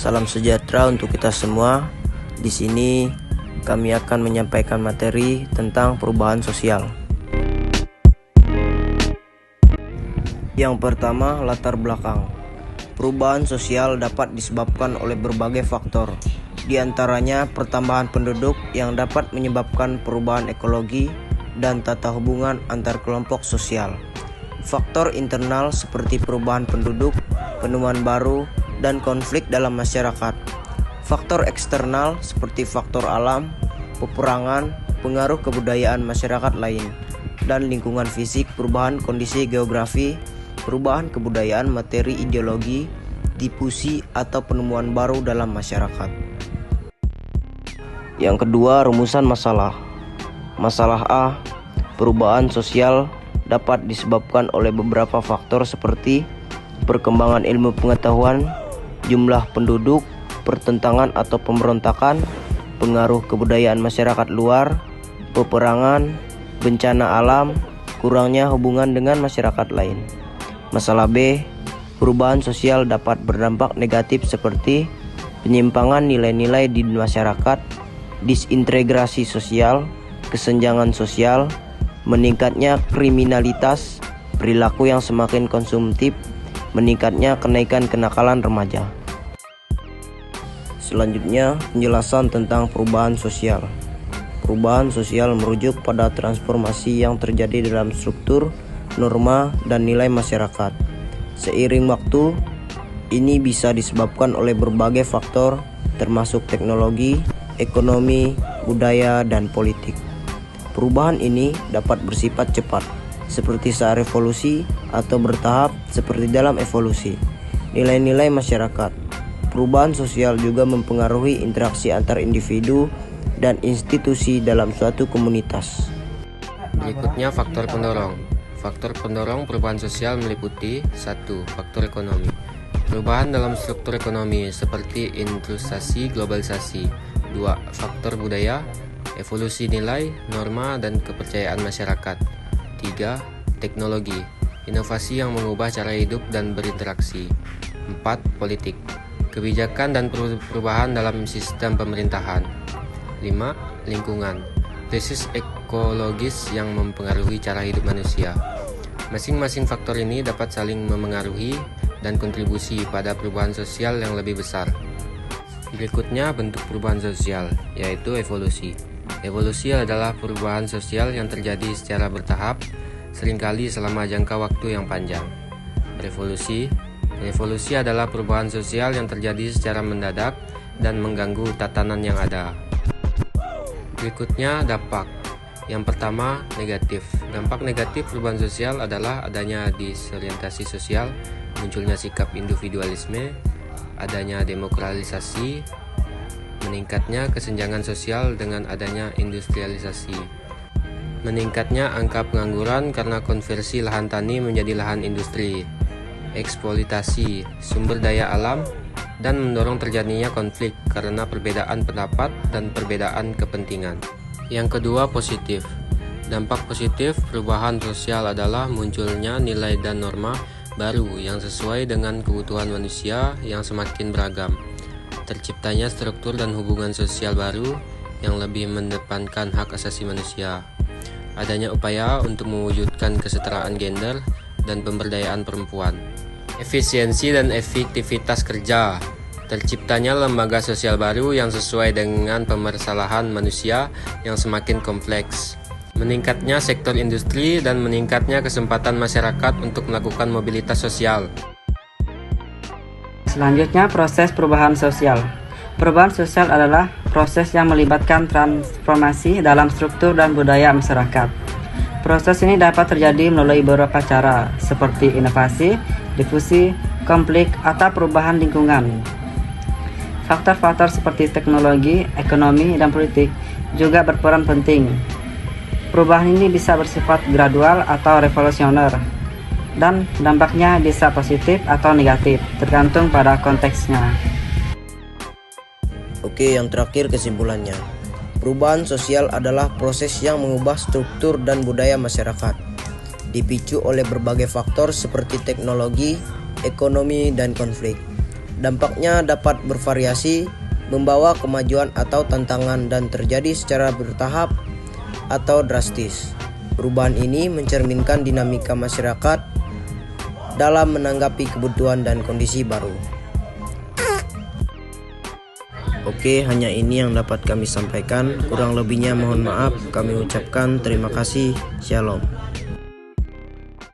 Salam sejahtera untuk kita semua. Di sini kami akan menyampaikan materi tentang perubahan sosial. Yang pertama, latar belakang. Perubahan sosial dapat disebabkan oleh berbagai faktor. Di antaranya pertambahan penduduk yang dapat menyebabkan perubahan ekologi dan tata hubungan antar kelompok sosial. Faktor internal seperti perubahan penduduk, penemuan baru, dan konflik dalam masyarakat. Faktor eksternal seperti faktor alam, peperangan, pengaruh kebudayaan masyarakat lain, dan lingkungan fisik, perubahan kondisi geografi, perubahan kebudayaan, materi ideologi, difusi atau penemuan baru dalam masyarakat. Yang kedua, rumusan masalah. Masalah A, perubahan sosial dapat disebabkan oleh beberapa faktor seperti perkembangan ilmu pengetahuan, jumlah penduduk, pertentangan atau pemberontakan, pengaruh kebudayaan masyarakat luar, peperangan, bencana alam, kurangnya hubungan dengan masyarakat lain. Masalah B, perubahan sosial dapat berdampak negatif seperti penyimpangan nilai-nilai di masyarakat, disintegrasi sosial, kesenjangan sosial, meningkatnya kriminalitas, perilaku yang semakin konsumtif, meningkatnya kenakalan remaja. Selanjutnya, penjelasan tentang perubahan sosial. Perubahan sosial merujuk pada transformasi yang terjadi dalam struktur, norma, dan nilai masyarakat. Seiring waktu, ini bisa disebabkan oleh berbagai faktor, termasuk teknologi, ekonomi, budaya, dan politik. Perubahan ini dapat bersifat cepat, seperti saat revolusi, atau bertahap seperti dalam evolusi. Nilai-nilai masyarakat. Perubahan sosial juga mempengaruhi interaksi antar individu dan institusi dalam suatu komunitas. Berikutnya faktor pendorong. Faktor pendorong perubahan sosial meliputi 1. Faktor ekonomi. Perubahan dalam struktur ekonomi seperti industrialisasi, globalisasi. 2. Faktor budaya, evolusi nilai, norma, dan kepercayaan masyarakat. 3. Teknologi, inovasi yang mengubah cara hidup dan berinteraksi. 4. Politik, kebijakan dan perubahan dalam sistem pemerintahan. 5. Lingkungan, krisis ekologis yang mempengaruhi cara hidup manusia. Masing-masing faktor ini dapat saling memengaruhi dan kontribusi pada perubahan sosial yang lebih besar. Berikutnya bentuk perubahan sosial, yaitu evolusi. Evolusi adalah perubahan sosial yang terjadi secara bertahap, seringkali selama jangka waktu yang panjang. Revolusi adalah perubahan sosial yang terjadi secara mendadak dan mengganggu tatanan yang ada. Berikutnya dampak. Yang pertama, negatif. Dampak negatif perubahan sosial adalah adanya disorientasi sosial, munculnya sikap individualisme, adanya demokratisasi, meningkatnya kesenjangan sosial dengan adanya industrialisasi, meningkatnya angka pengangguran karena konversi lahan tani menjadi lahan industri, eksploitasi sumber daya alam, dan mendorong terjadinya konflik karena perbedaan pendapat dan perbedaan kepentingan. Yang kedua, positif. Dampak positif perubahan sosial adalah munculnya nilai dan norma baru yang sesuai dengan kebutuhan manusia yang semakin beragam. Terciptanya struktur dan hubungan sosial baru yang lebih mengedepankan hak asasi manusia. Adanya upaya untuk mewujudkan kesetaraan gender dan pemberdayaan perempuan. Efisiensi dan efektivitas kerja. Terciptanya lembaga sosial baru yang sesuai dengan permasalahan manusia yang semakin kompleks. Meningkatnya sektor industri dan meningkatnya kesempatan masyarakat untuk melakukan mobilitas sosial. Selanjutnya, proses perubahan sosial. Perubahan sosial adalah proses yang melibatkan transformasi dalam struktur dan budaya masyarakat. Proses ini dapat terjadi melalui beberapa cara, seperti inovasi, difusi, konflik, atau perubahan lingkungan. Faktor-faktor seperti teknologi, ekonomi, dan politik juga berperan penting. Perubahan ini bisa bersifat gradual atau revolusioner, dan dampaknya bisa positif atau negatif, tergantung pada konteksnya. Oke, yang terakhir kesimpulannya. Perubahan sosial adalah proses yang mengubah struktur dan budaya masyarakat, dipicu oleh berbagai faktor seperti teknologi, ekonomi, dan konflik. Dampaknya dapat bervariasi, membawa kemajuan atau tantangan dan terjadi secara bertahap atau drastis. Perubahan ini mencerminkan dinamika masyarakat dalam menanggapi kebutuhan dan kondisi baru. Oke, hanya ini yang dapat kami sampaikan. Kurang lebihnya mohon maaf. Kami ucapkan terima kasih. Shalom.